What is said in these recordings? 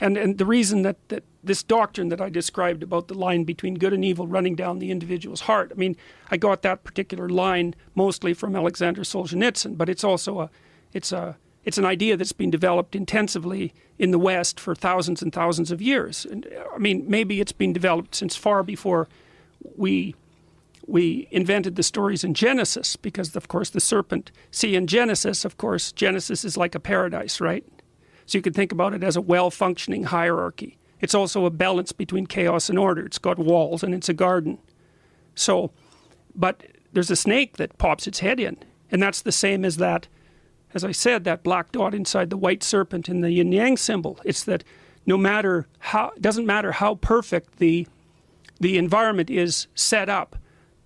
And the reason that this doctrine that I described about the line between good and evil running down the individual's heart, I mean, I got that particular line mostly from Alexander Solzhenitsyn, but it's also it's an idea that's been developed intensively in the West for thousands and thousands of years. And I mean, maybe it's been developed since far before we invented the stories in Genesis, because of course the serpent, see, in Genesis, of course, Genesis is like a paradise, right? So you can think about it as a well-functioning hierarchy. It's also a balance between chaos and order. It's got walls and it's a garden. So, but there's a snake that pops its head in, and that's the same as that, as I said, that black dot inside the white serpent in the yin yang symbol. It's that no matter how, it doesn't matter how perfect the environment is set up,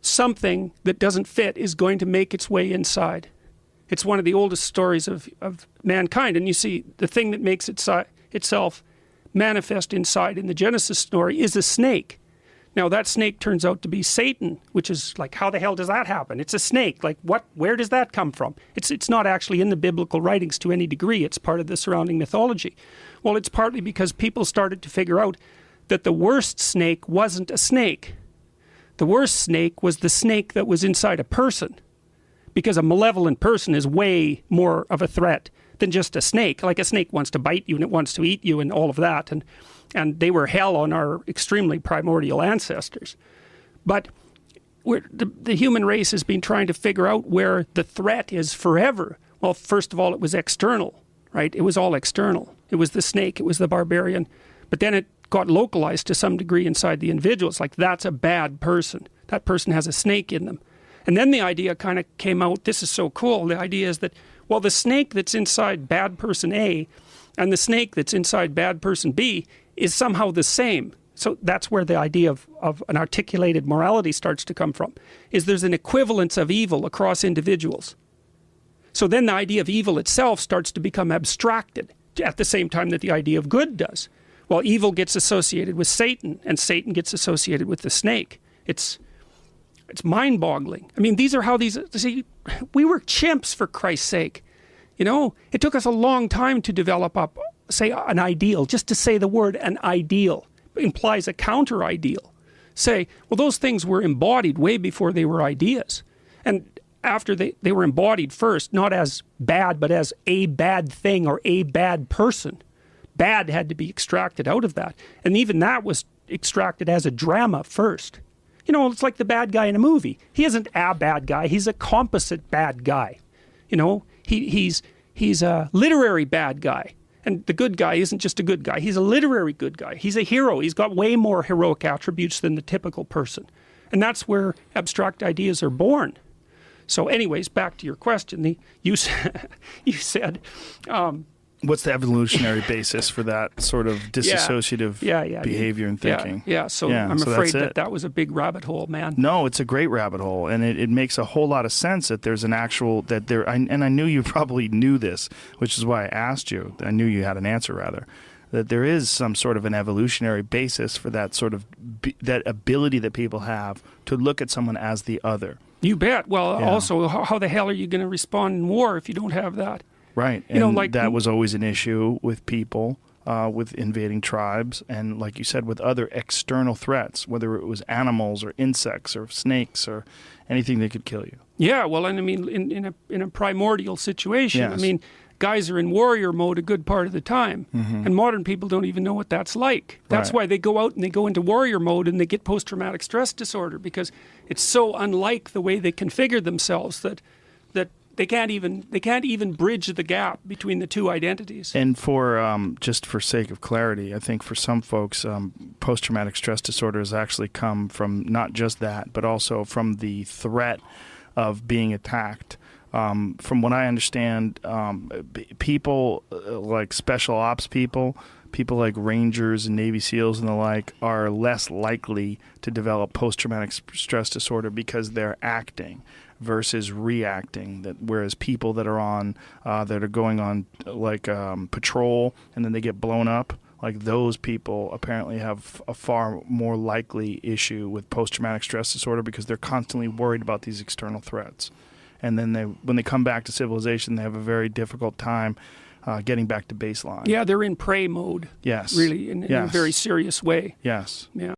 something that doesn't fit is going to make its way inside. It's one of the oldest stories of mankind. And you see, the thing that makes itself manifest inside in the Genesis story is a snake. Now, that snake turns out to be Satan, which is like, how the hell does that happen? It's a snake. Like, what? Where does that come from? It's not actually in the biblical writings to any degree. It's part of the surrounding mythology. Well, it's partly because people started to figure out that the worst snake wasn't a snake. The worst snake was the snake that was inside a person. Because a malevolent person is way more of a threat than just a snake. Like, a snake wants to bite you and it wants to eat you and all of that. And they were hell on our extremely primordial ancestors. But the human race has been trying to figure out where the threat is forever. Well, first of all, it was external, right? It was all external. It was the snake, it was the barbarian. But then it got localized to some degree inside the individual. It's like, that's a bad person. That person has a snake in them. And then the idea kind of came out, this is so cool, the idea is that, well, the snake that's inside bad person A and the snake that's inside bad person B is somehow the same. So that's where the idea of an articulated morality starts to come from, is there's an equivalence of evil across individuals. So then the idea of evil itself starts to become abstracted at the same time that the idea of good does. Well, evil gets associated with Satan and Satan gets associated with the snake. It's mind-boggling. I mean, these are how these, see, we were chimps, for Christ's sake. You know, it took us a long time to develop up, say, an ideal. Just to say the word an ideal implies a counter-ideal. Say, well, those things were embodied way before they were ideas. And after they were embodied first, not as bad, but as a bad thing or a bad person. Bad had to be extracted out of that. And even that was extracted as a drama first. You know, it's like the bad guy in a movie. He isn't a bad guy. He's a composite bad guy. You know, he's a literary bad guy. And the good guy isn't just a good guy. He's a literary good guy. He's a hero. He's got way more heroic attributes than the typical person. And that's where abstract ideas are born. So anyways, back to your question. You said... what's the evolutionary basis for that sort of dissociative behavior and thinking? So I'm afraid that was a big rabbit hole, man. No, it's a great rabbit hole, and it makes a whole lot of sense that there's an actual, and I knew you probably knew this, which is why I asked you. I knew you had an answer, rather, that there is some sort of an evolutionary basis for that sort of, that ability that people have to look at someone as the other. You bet. Well, also, how the hell are you going to respond in war if you don't have that? Right, and that was always an issue with people, with invading tribes, and like you said, with other external threats, whether it was animals or insects or snakes or anything that could kill you. Yeah, well, and I mean, in a primordial situation, yes. I mean, guys are in warrior mode a good part of the time, and modern people don't even know what that's like. That's why they go out and they go into warrior mode and they get post-traumatic stress disorder, because it's so unlike the way they configure themselves that they can't even bridge the gap between the two identities. And for just for sake of clarity, I think for some folks, post-traumatic stress disorder has actually come from not just that, but also from the threat of being attacked. From what I understand, people like special ops people like Rangers and Navy SEALs and the like, are less likely to develop post-traumatic stress disorder because they're acting versus reacting. Whereas people that are going on like patrol and then they get blown up, like those people apparently have a far more likely issue with post-traumatic stress disorder because they're constantly worried about these external threats. And then when they come back to civilization, they have a very difficult time getting back to baseline. Yeah, they're in prey mode. Yes. Really, in a Yes. very serious way. Yes. Yeah.